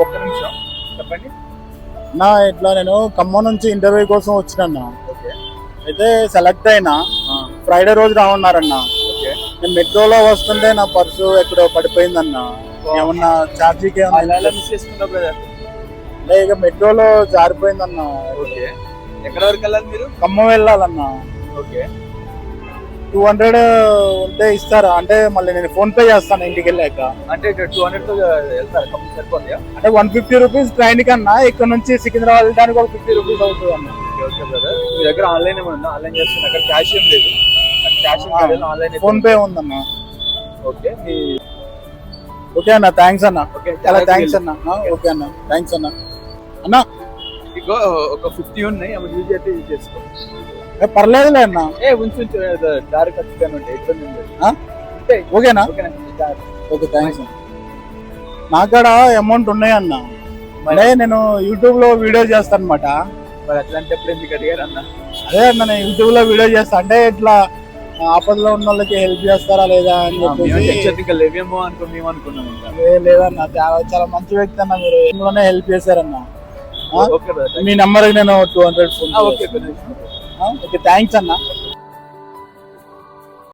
ఒక్క నిమిషం చెప్పండి. నా ఇట్లా నేను ఖమ్మం నుంచి ఇంటర్వ్యూ కోసం వచ్చినన్నా. ఓకే అయితే సెలెక్ట్ అయినా. ఫ్రైడే రోజు రావన్నారన్న. ఓకే నేను మెట్రోలో వస్తుంటే నా పర్సు ఎక్కడో పడిపోయిందన్న. ఏమన్నా ఛార్జీకి అలా మిస్ చేసుకున్నా బ్రదర్. ఇక మెట్రోలో జారిపోయిందన్న. ఓకే ఎక్కడ వరకు వెళ్ళాలి మీరు? ఖమ్మం వెళ్ళాలన్నా. ఓకే 200 ఉంటే ఇస్తారా? అంటే మళ్ళీ నేను ఫోన్ పే చేస్తాను ఇంటికి వెళ్ళాక. అంటే 200 తో వెళ్తారా? ఖమ్మం సరిపోతుందా? అంటే 150 రూపీస్ ట్రైన్ కన్నా ఇక్కడ నుంచి సికింద్రాబాద్ వెళ్ళడానికి ఒక 50 రూపీస్ అవుతుంది అన్న. ఓకే బ్రదర్, మీ దగ్గర ఆన్లైన్ ఏమన్నా? ఆన్లైన్ చేస్తున్నా, అక్కడ క్యాష్ ఏం లేదు. క్యాష్ ఆన్లైన్ ఫోన్ పే ఉందన్న. ఓకే ఓకే అన్న, థ్యాంక్స్ అన్న. ఓకే చాలా థ్యాంక్స్ అన్న. ఓకే అన్న, థ్యాంక్స్ అన్న. అన్న ఇగో ఒక 50 ఉన్నాయి, అవి యూజ్ అయితే యూజ్ చేసుకో. పర్లేదులే అన్న. ఉంచు దారి ఖచ్చితంగా ఉంటాయి, ఇబ్బంది లేదు. ఓకేనా? ఓకేనా? ఓకే థ్యాంక్స్ అన్న. నా కాడ అమౌంట్ ఉన్నాయన్న. అంటే నేను యూట్యూబ్ లో వీడియో చేస్తాను అనమాట. మరి అట్లాంటప్పుడు ఎందుకు అడిగారు అన్న? అదే అన్న, నేను యూట్యూబ్ లో వీడియో చేస్తా. అంటే ఇట్లా ఆపదలో ఉన్న వాళ్ళకి హెల్ప్ చేస్తారా లేదా అని చెప్పేసి. ఇంకా లేవేమో అనుకుని మేము అనుకున్నాం. లేదన్న, చాలా మంచి వ్యక్తి అన్న. మీరు ఇంట్లోనే హెల్ప్ చేశారన్న. ఓకే మీ నంబర్ నేను 200 ఫోన్. ఓకే ఓకే థ్యాంక్స్ అన్న.